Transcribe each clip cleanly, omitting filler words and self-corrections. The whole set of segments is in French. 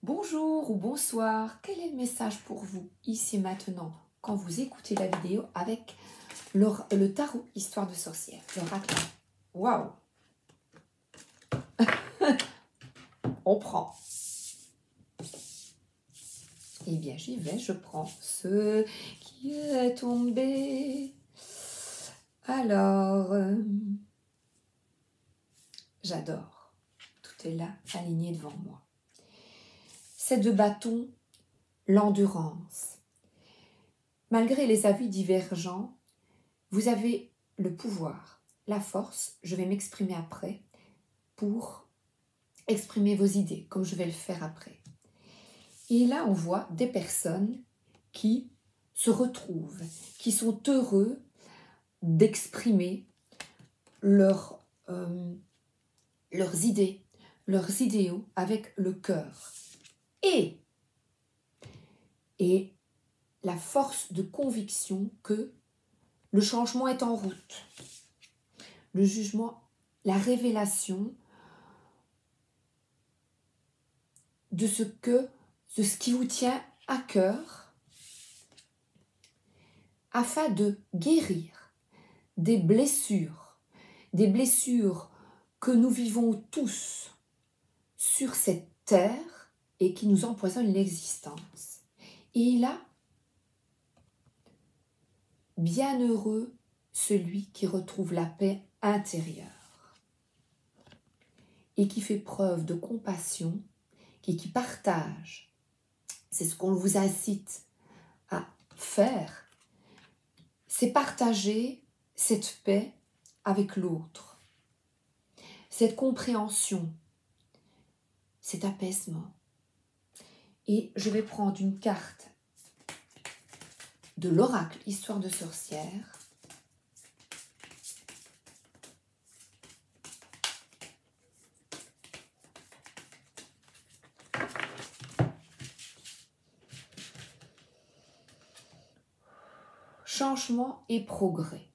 Bonjour ou bonsoir, quel est le message pour vous ici et maintenant quand vous écoutez la vidéo avec le tarot Histoire de sorcière, l'oracle? Waouh. On prend. Eh bien j'y vais, je prends ce qui est tombé. Alors, j'adore. Tout est là, aligné devant moi. C'est de bâton, l'endurance. Malgré les avis divergents, vous avez le pouvoir, la force, je vais m'exprimer après, pour exprimer vos idées, comme je vais le faire après. Et là, on voit des personnes qui se retrouvent, qui sont heureux d'exprimer leurs idées, leurs idéaux avec le cœur. Et la force de conviction que le changement est en route. Le jugement, la révélation de ce qui vous tient à cœur afin de guérir des blessures que nous vivons tous sur cette terre et qui nous empoisonnent l'existence. Et là, bienheureux celui qui retrouve la paix intérieure et qui fait preuve de compassion et qui partage. C'est ce qu'on vous incite à faire, c'est partager cette paix avec l'autre, cette compréhension, cet apaisement. Et je vais prendre une carte de l'oracle Histoire de sorcière. Changement et progrès.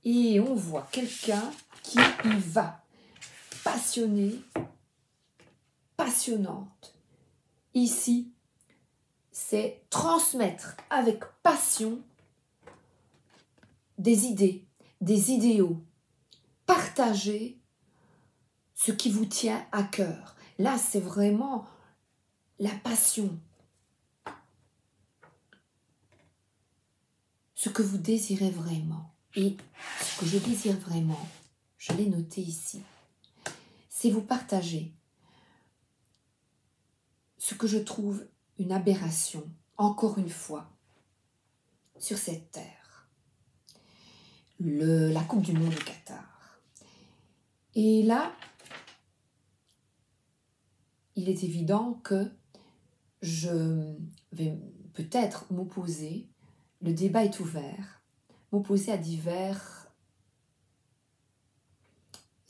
Et on voit quelqu'un qui y va, passionné, passionnante. Ici, c'est transmettre avec passion des idées, des idéaux, partager ce qui vous tient à cœur. Là, c'est vraiment la passion. Ce que vous désirez vraiment. Et ce que je désire vraiment, je l'ai noté ici, c'est vous partager ce que je trouve une aberration, encore une fois, sur cette terre. La Coupe du Monde au Qatar. Et là, il est évident que je vais peut-être m'opposer, le débat est ouvert, m'opposer à divers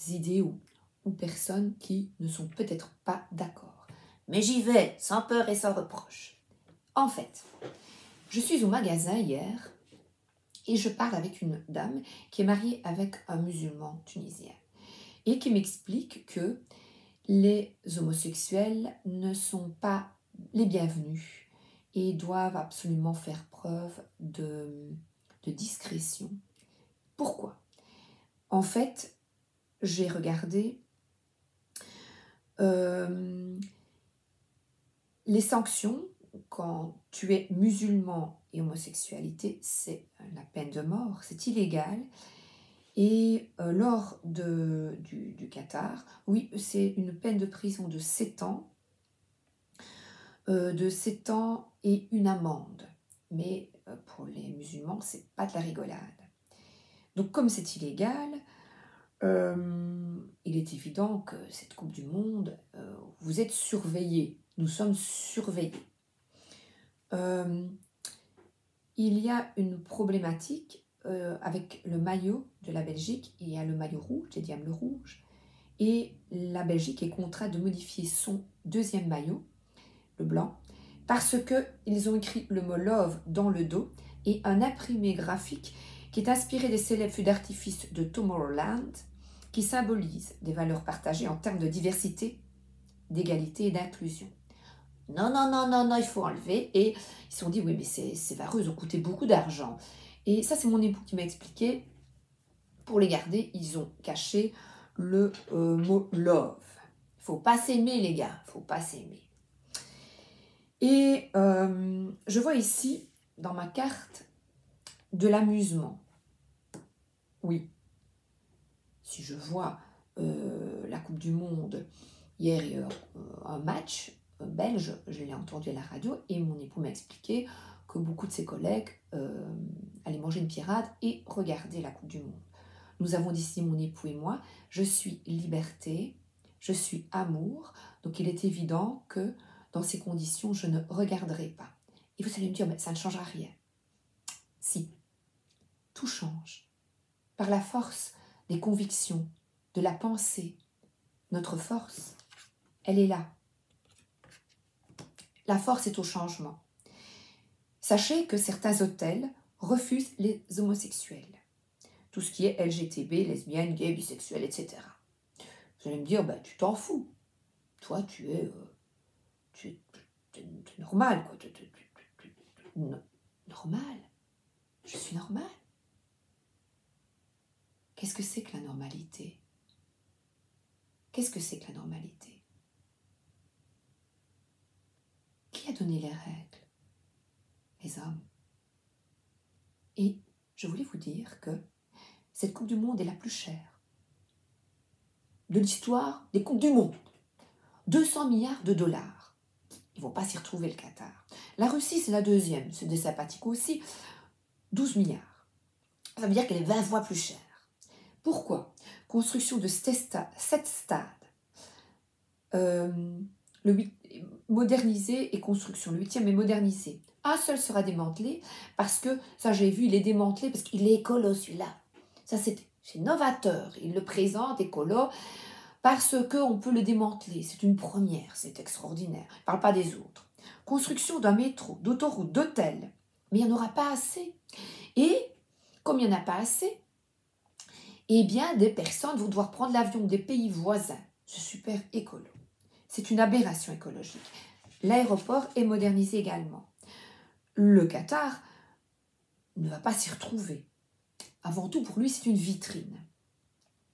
idéaux ou personnes qui ne sont peut-être pas d'accord. Mais j'y vais sans peur et sans reproche. En fait, je suis au magasin hier et je parle avec une dame qui est mariée avec un musulman tunisien et qui m'explique que les homosexuels ne sont pas les bienvenus et doivent absolument faire preuve de discrétion. Pourquoi? En fait, j'ai regardé les sanctions quand tu es musulman et homosexualité, c'est la peine de mort, c'est illégal. Et lors du Qatar, oui, c'est une peine de prison de 7 ans, et une amende. Mais pour les musulmans, c'est pas de la rigolade. Donc comme c'est illégal, il est évident que cette Coupe du Monde, vous êtes surveillés. Nous sommes surveillés. Il y a une problématique avec le maillot de la Belgique. Il y a le maillot rouge, les diables rouges, et la Belgique est contrainte de modifier son deuxième maillot, le blanc, parce qu'ils ont écrit le mot Love dans le dos et un imprimé graphique qui est inspiré des célèbres feux d'artifice de Tomorrowland, qui symbolise des valeurs partagées en termes de diversité d'égalité et d'inclusion. Non, non, non, non, non, il faut enlever. Et ils se sont dit, oui, mais ces vareux, ils ont coûté beaucoup d'argent. Et ça, c'est mon époux qui m'a expliqué. Pour les garder, ils ont caché le mot love. Il ne faut pas s'aimer, les gars. Il ne faut pas s'aimer. Et je vois ici, dans ma carte, de l'amusement. Oui. Si je vois la Coupe du Monde, hier, il y a eu un match belge, je l'ai entendu à la radio, et mon époux m'a expliqué que beaucoup de ses collègues allaient manger une pirade et regarder la Coupe du Monde. Nous avons décidé, mon époux et moi, je suis liberté, je suis amour, donc il est évident que dans ces conditions, je ne regarderai pas. Et vous allez me dire, mais ça ne changera rien. Si, tout change. Par la force des convictions, de la pensée, notre force, elle est là. La force est au changement. Sachez que certains hôtels refusent les homosexuels. Tout ce qui est LGTB, lesbiennes, gays, bisexuels, etc. Vous allez me dire, bah, tu t'en fous. Toi, tu es normal, quoi. Normal. Je suis normale. Qu'est-ce que c'est que la normalité? Qu'est-ce que c'est que la normalité? Qui a donné les règles? Les hommes. Et je voulais vous dire que cette Coupe du Monde est la plus chère de l'histoire des Coupes du Monde. 200 milliards de dollars. Ils ne vont pas s'y retrouver, le Qatar. La Russie, c'est la deuxième. C'est des sympathiques aussi. 12 milliards. Ça veut dire qu'elle est 20 fois plus chère. Pourquoi? Construction de 7 stades. Modernisé et construction. Le 8e est modernisé. Un seul sera démantelé parce que, ça j'ai vu, il est démantelé parce qu'il est écolo celui-là. Ça c'est novateur. Il le présente écolo parce qu'on peut le démanteler. C'est une première, c'est extraordinaire. Il ne parle pas des autres. Construction d'un métro, d'autoroute, d'hôtels. Mais il n'y en aura pas assez. Et comme il n'y en a pas assez, eh bien des personnes vont devoir prendre l'avion des pays voisins. C'est super écolo. C'est une aberration écologique. L'aéroport est modernisé également. Le Qatar ne va pas s'y retrouver. Avant tout, pour lui, c'est une vitrine.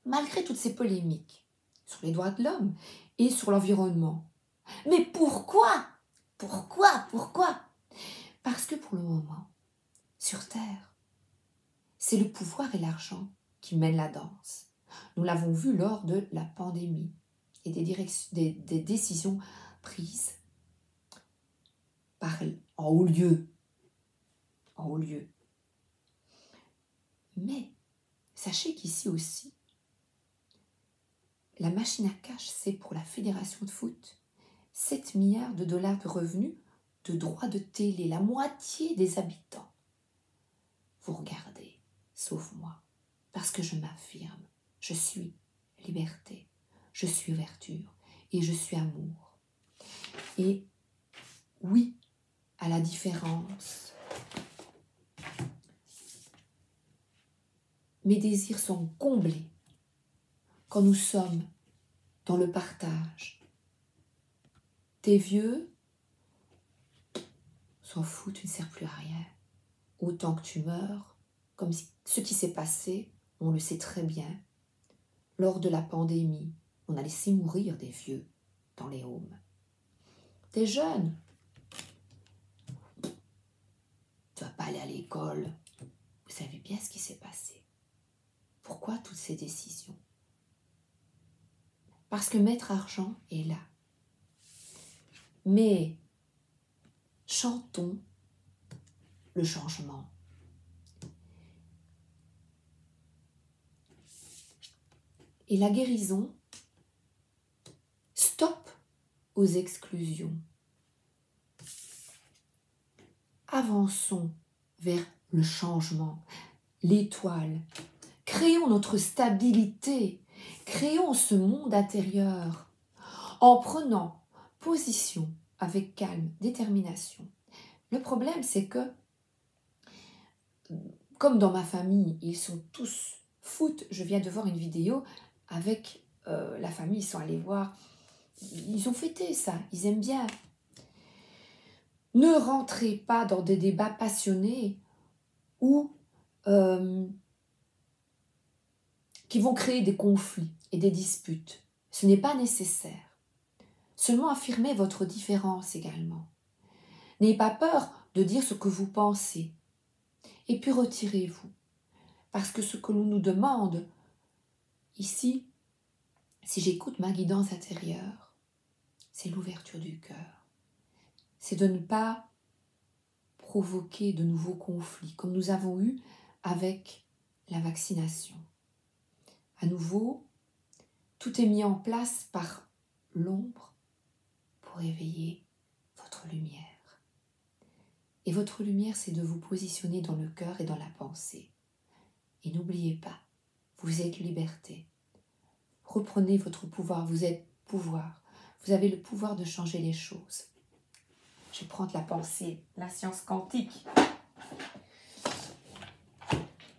Malgré toutes ces polémiques sur les droits de l'homme et sur l'environnement. Mais pourquoi? Pourquoi? Parce que pour le moment, sur Terre, c'est le pouvoir et l'argent qui mènent la danse. Nous l'avons vu lors de la pandémie et des décisions prises en haut lieu. Mais sachez qu'ici aussi, la machine à cash, c'est pour la fédération de foot 7 milliards de dollars de revenus de droits de télé, la moitié des habitants. Vous regardez, sauf moi, parce que je m'affirme, je suis liberté, je suis ouverture et je suis amour. Et oui, à la différence, mes désirs sont comblés quand nous sommes dans le partage. Tes vieux s'en foutent, tu ne sers plus à rien. Autant que tu meurs, comme si ce qui s'est passé, on le sait très bien. Lors de la pandémie, on a laissé mourir des vieux dans les homes. T'es jeune, tu vas pas aller à l'école. Vous savez bien ce qui s'est passé. Pourquoi toutes ces décisions? Parce que Maître Argent est là. Mais chantons le changement. Et la guérison, stop aux exclusions. Avançons vers le changement, l'étoile. Créons notre stabilité, créons ce monde intérieur en prenant position avec calme, détermination. Le problème, c'est que, comme dans ma famille, ils sont tous foot. Je viens de voir une vidéo avec la famille, ils sont allés voir ils ont fêté ça, ils aiment bien. Ne rentrez pas dans des débats passionnés ou qui vont créer des conflits et des disputes. Ce n'est pas nécessaire. Seulement affirmez votre différence également. N'ayez pas peur de dire ce que vous pensez. Et puis retirez-vous. Parce que ce que l'on nous demande ici, si j'écoute ma guidance intérieure, c'est l'ouverture du cœur. C'est de ne pas provoquer de nouveaux conflits, comme nous avons eu avec la vaccination. À nouveau, tout est mis en place par l'ombre pour éveiller votre lumière. Et votre lumière, c'est de vous positionner dans le cœur et dans la pensée. Et n'oubliez pas, vous êtes liberté. Reprenez votre pouvoir, vous êtes pouvoir. Vous avez le pouvoir de changer les choses. Je vais prendre la pensée, la science quantique.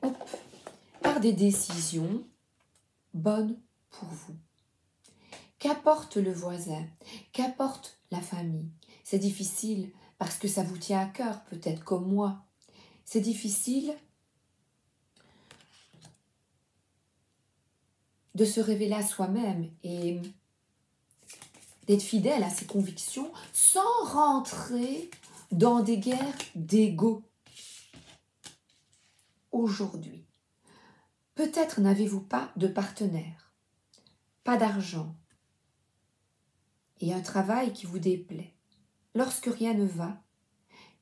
Hop. Par des décisions bonnes pour vous. Qu'apporte le voisin? Qu'apporte la famille? C'est difficile parce que ça vous tient à cœur, peut-être comme moi. C'est difficile de se révéler à soi-même et d'être fidèle à ses convictions sans rentrer dans des guerres d'ego. Aujourd'hui, peut-être n'avez-vous pas de partenaire, pas d'argent et un travail qui vous déplaît. Lorsque rien ne va,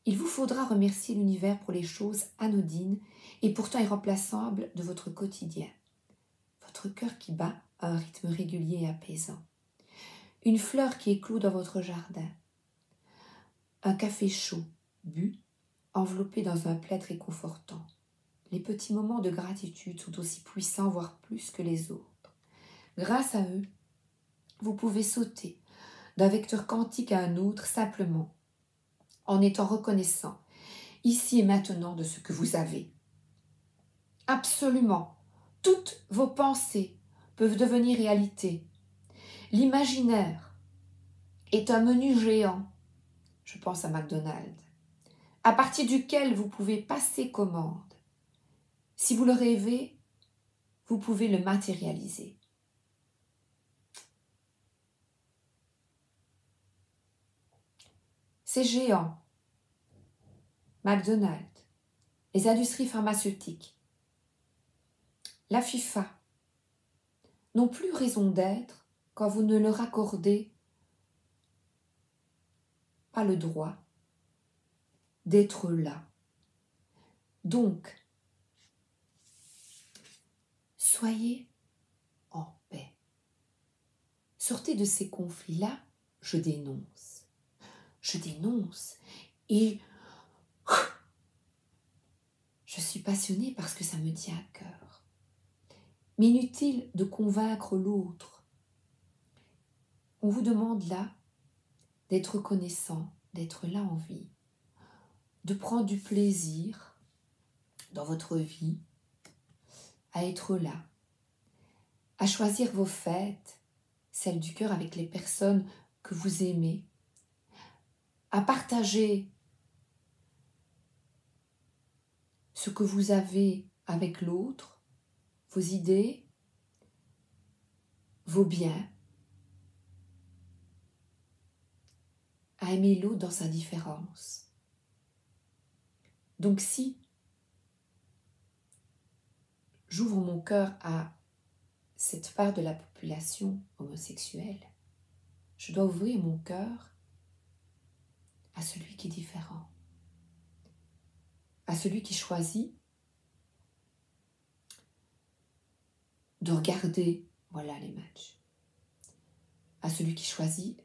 il vous faudra remercier l'univers pour les choses anodines et pourtant irremplaçables de votre quotidien. Votre cœur qui bat à un rythme régulier et apaisant. Une fleur qui éclot dans votre jardin. Un café chaud, bu, enveloppé dans un plaid réconfortant. Les petits moments de gratitude sont aussi puissants, voire plus que les autres. Grâce à eux, vous pouvez sauter d'un vecteur quantique à un autre simplement en étant reconnaissant, ici et maintenant, de ce que vous avez. Absolument, toutes vos pensées peuvent devenir réalité. L'imaginaire est un menu géant, je pense à McDonald's, à partir duquel vous pouvez passer commande. Si vous le rêvez, vous pouvez le matérialiser. Ces géants, McDonald's, les industries pharmaceutiques, la FIFA, n'ont plus raison d'être quand vous ne leur accordez pas le droit d'être là. Donc, soyez en paix. Sortez de ces conflits-là, je dénonce. Je dénonce et je suis passionnée parce que ça me tient à cœur. Mais inutile de convaincre l'autre. On vous demande là d'être reconnaissant, d'être là en vie, de prendre du plaisir dans votre vie, à être là, à choisir vos fêtes, celles du cœur avec les personnes que vous aimez, à partager ce que vous avez avec l'autre, vos idées, vos biens, à aimer l'autre dans sa différence. Donc si j'ouvre mon cœur à cette part de la population homosexuelle, je dois ouvrir mon cœur à celui qui est différent, à celui qui choisit de regarder, voilà, les matchs, à celui qui choisit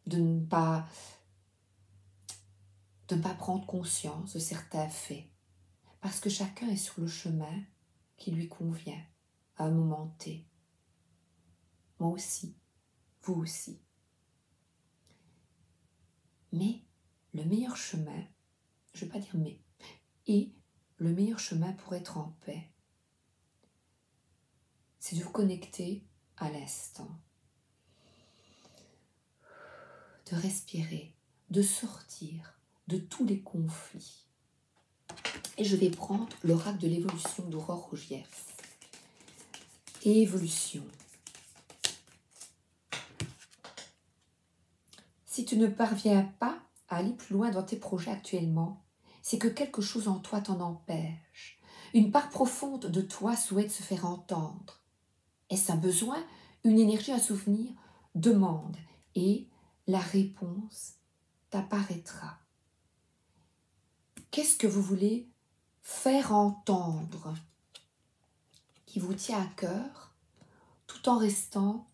de ne pas prendre conscience de certains faits, parce que chacun est sur le chemin qui lui convient à un moment T. Moi aussi, vous aussi. Mais le meilleur chemin, je ne vais pas dire mais, et le meilleur chemin pour être en paix, c'est de vous connecter à l'instant. de respirer, de sortir de tous les conflits. Et je vais prendre l'oracle de l'évolution d'Aurore Rougiès. Évolution. Si tu ne parviens pas à aller plus loin dans tes projets actuellement, c'est que quelque chose en toi t'en empêche. Une part profonde de toi souhaite se faire entendre. Est-ce un besoin, une énergie, un souvenir? Demande et la réponse t'apparaîtra. Qu'est-ce que vous voulez faire entendre qui vous tient à cœur tout en restant,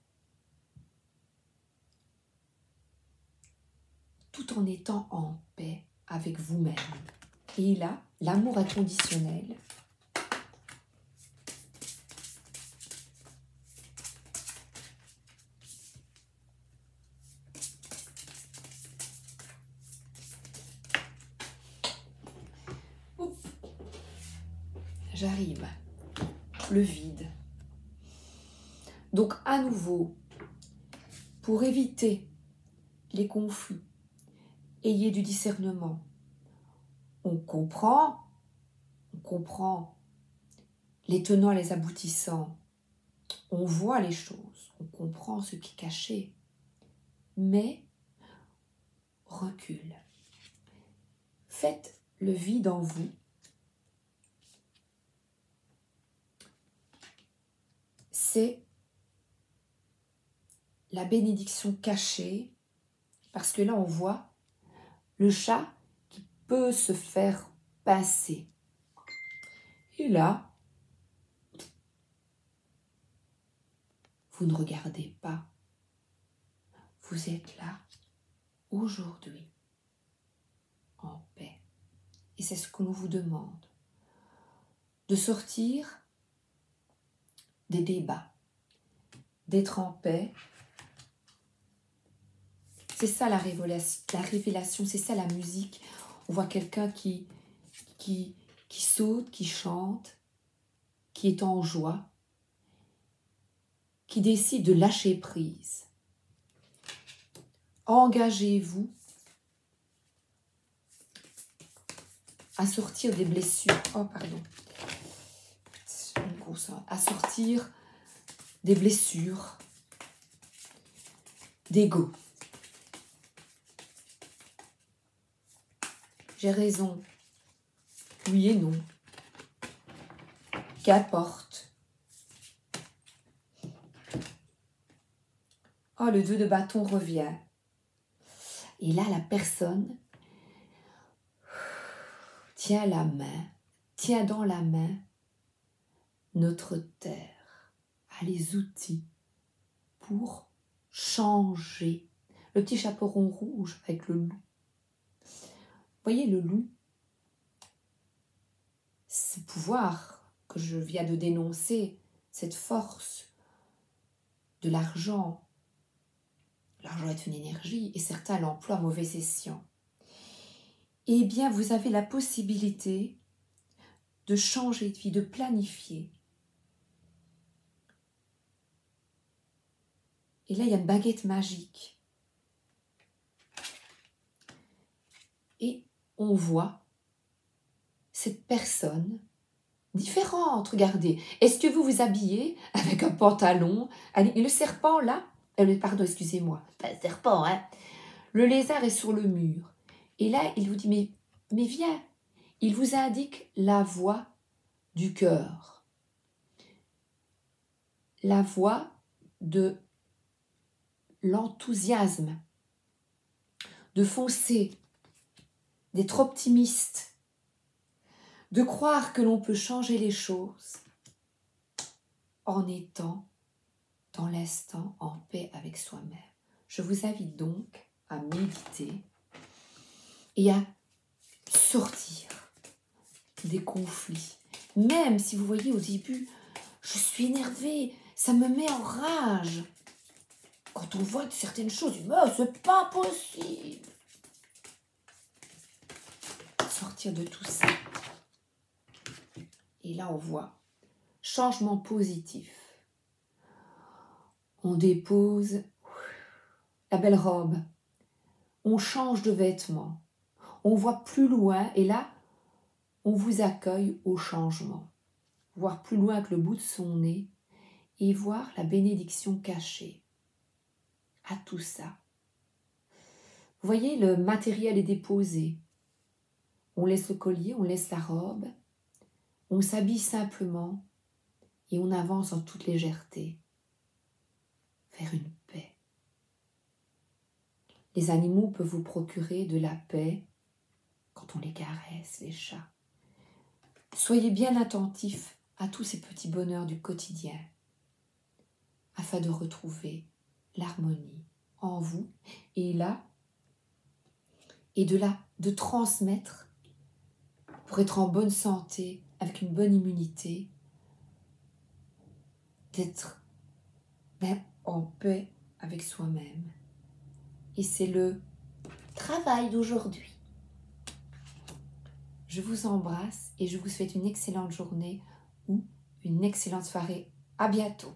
tout en étant en paix avec vous-même? Et là, l'amour inconditionnel. J'arrive. Le vide. Donc, à nouveau, pour éviter les conflits, ayez du discernement. On comprend les tenants et les aboutissants. On voit les choses, on comprend ce qui est caché. Mais, recule. Faites le vide en vous. C'est la bénédiction cachée, parce que là on voit le chat qui peut se faire passer. Et là, vous ne regardez pas. Vous êtes là, aujourd'hui, en paix. Et c'est ce que l'on vous demande. De sortir des débats, d'être en paix. C'est ça la révélation, c'est ça la musique. On voit quelqu'un qui saute, qui chante, qui est en joie, qui décide de lâcher prise. Engagez-vous à sortir des blessures. Oh, pardon. À sortir des blessures d'ego. J'ai raison. Oui et non. Qu'importe. Oh, le 2 de bâton revient. Et là, la personne tient la main, tient dans la main notre terre, a les outils pour changer. Le petit chaperon rouge avec le loup. Vous voyez le loup? Ce pouvoir que je viens de dénoncer, cette force de l'argent. L'argent est une énergie et certains l'emploient à mauvais escient. Eh bien, vous avez la possibilité de changer de vie, de planifier. Et là, il y a une baguette magique. Et on voit cette personne différente. Regardez, est-ce que vous vous habillez avec un pantalon? Et le serpent, là, pardon, excusez-moi, pas le serpent, hein. Le lézard est sur le mur. Et là, il vous dit, mais viens. Il vous indique la voie du cœur. La voie de l'enthousiasme, de foncer, d'être optimiste, de croire que l'on peut changer les choses en étant dans l'instant en paix avec soi-même. Je vous invite donc à méditer et à sortir des conflits. Même si vous voyez au début, je suis énervée, ça me met en rage. Quand on voit certaines choses, c'est pas possible. Sortir de tout ça. Et là, on voit changement positif. On dépose la belle robe on change de vêtements, on voit plus loin et là, on vous accueille au changement. Voir plus loin que le bout de son nez et voir la bénédiction cachée à tout ça. Vous voyez, le matériel est déposé. On laisse le collier, on laisse la robe, on s'habille simplement et on avance en toute légèreté vers une paix. Les animaux peuvent vous procurer de la paix quand on les caresse, les chats. Soyez bien attentifs à tous ces petits bonheurs du quotidien afin de retrouver l'harmonie en vous et là, et de transmettre pour être en bonne santé, avec une bonne immunité, d'être même en paix avec soi-même. Et c'est le travail d'aujourd'hui. Je vous embrasse et je vous souhaite une excellente journée ou une excellente soirée. À bientôt.